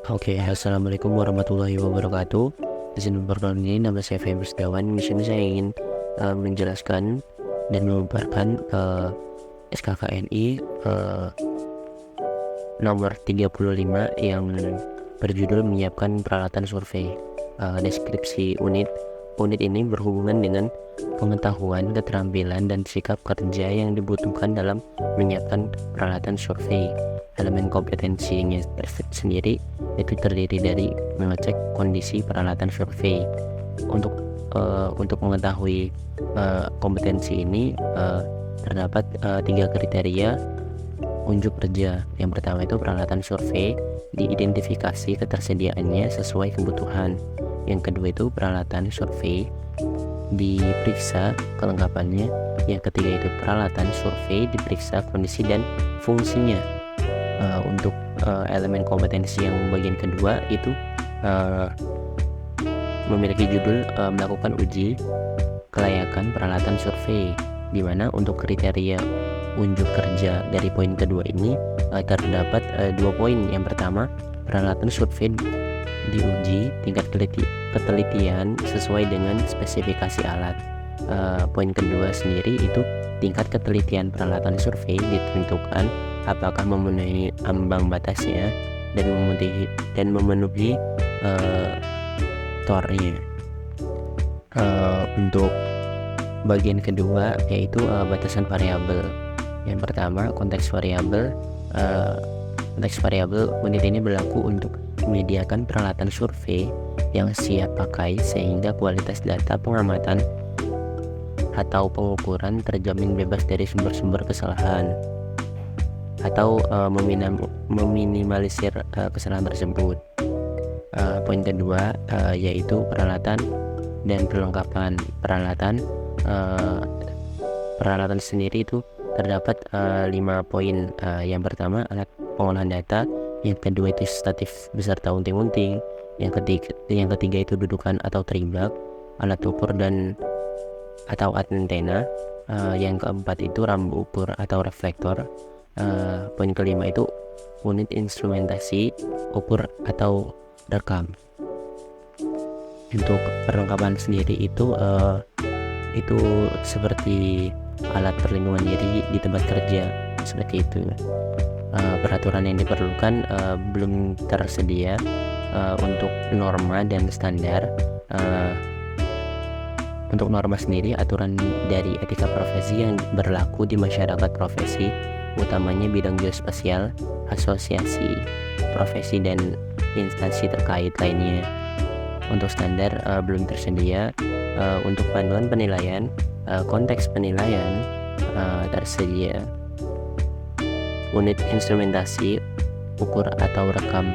Oke, assalamualaikum warahmatullahi wabarakatuh. Izin perkenalan ini nama saya Febri Setiawan. Di sini saya ingin menjelaskan dan memaparkan SKKNI nomor 35 yang berjudul menyiapkan peralatan survei. Deskripsi unit ini berhubungan dengan pengetahuan, keterampilan, dan sikap kerja yang dibutuhkan dalam menyiapkan peralatan survei. Elemen kompetensinya sendiri itu terdiri dari mengecek kondisi peralatan survei. Untuk mengetahui kompetensi ini terdapat 3 kriteria unjuk kerja. Yang pertama itu peralatan survei diidentifikasi ketersediaannya sesuai kebutuhan. Yang kedua itu peralatan survei diperiksa kelengkapannya. Yang ketiga itu peralatan survei diperiksa kondisi dan fungsinya. Untuk elemen kompetensi yang bagian kedua itu memiliki judul melakukan uji kelayakan peralatan survei, di mana untuk kriteria unjuk kerja dari poin kedua ini terdapat 2 poin. Yang pertama, peralatan survei diuji tingkat ketelitian sesuai dengan spesifikasi alat. Poin kedua sendiri itu tingkat ketelitian peralatan survei ditentukan apakah memenuhi ambang batasnya dan memenuhi tornya. Untuk bagian kedua yaitu batasan variabel. Yang pertama, konteks variabel. Konteks variabel unit ini berlaku untuk menyediakan peralatan survei yang siap pakai sehingga kualitas data pengamatan atau pengukuran terjamin bebas dari sumber-sumber kesalahan atau meminimalisir kesalahan tersebut. Poin kedua yaitu peralatan dan perlengkapan peralatan. Peralatan sendiri itu terdapat 5 poin. Yang pertama, alat pengolahan data. Yang kedua itu statif beserta unting-unting. Yang ketiga itu dudukan atau trimbak, alat ukur dan atau antena. Yang keempat itu rambu ukur atau reflektor. Poin kelima itu unit instrumentasi, ukur atau rekam. Untuk perlengkapan sendiri itu seperti alat perlindungan diri di tempat kerja, seperti itu. Peraturan yang diperlukan belum tersedia untuk norma dan standar. Untuk norma sendiri, aturan dari etika profesi yang berlaku di masyarakat profesi, utamanya bidang geospasial, asosiasi profesi dan instansi terkait lainnya. Untuk standar belum tersedia. Untuk panduan penilaian, konteks penilaian tersedia. Unit instrumentasi, ukur atau rekam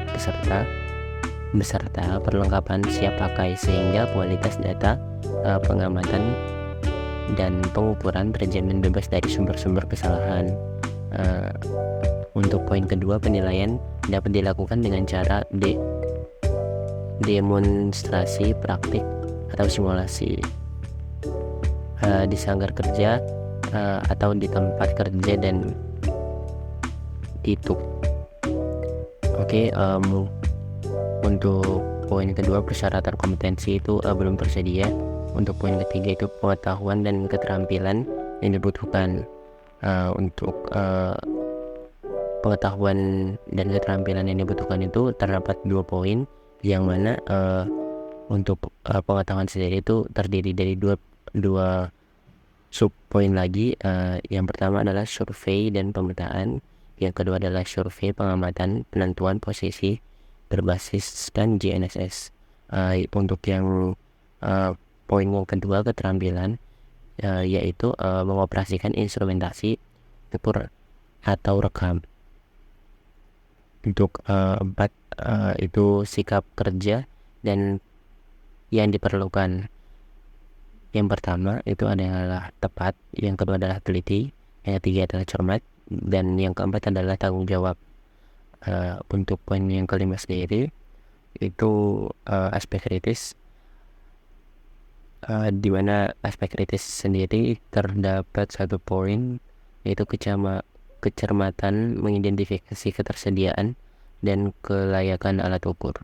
beserta perlengkapan siap pakai sehingga kualitas data pengamatan dan pengukuran terjamin bebas dari sumber-sumber kesalahan. Untuk poin kedua, penilaian dapat dilakukan dengan cara demonstrasi praktik atau simulasi di sanggar kerja atau di tempat kerja dan di TUK. Untuk poin kedua, persyaratan kompetensi itu belum tersedia. Untuk poin ketiga itu pengetahuan dan keterampilan yang dibutuhkan. Untuk pengetahuan dan keterampilan yang dibutuhkan itu terdapat 2 poin, yang mana untuk pengetahuan sendiri itu terdiri dari dua sub poin lagi. Yang pertama adalah survei dan pemetaan. Yang kedua adalah survei pengamatan penentuan posisi berbasiskan GNSS. Untuk yang poin yang kedua, keterampilan, yaitu mengoperasikan instrumentasi, ukur atau rekam. Untuk 4 itu sikap kerja dan yang diperlukan. Yang pertama itu adalah tepat, yang kedua adalah teliti, yang ketiga adalah cermat, dan yang keempat adalah tanggung jawab. Untuk poin yang kelima sendiri itu aspek kritis, di mana aspek kritis sendiri terdapat 1 poin, yaitu kecermatan mengidentifikasi ketersediaan dan kelayakan alat ukur.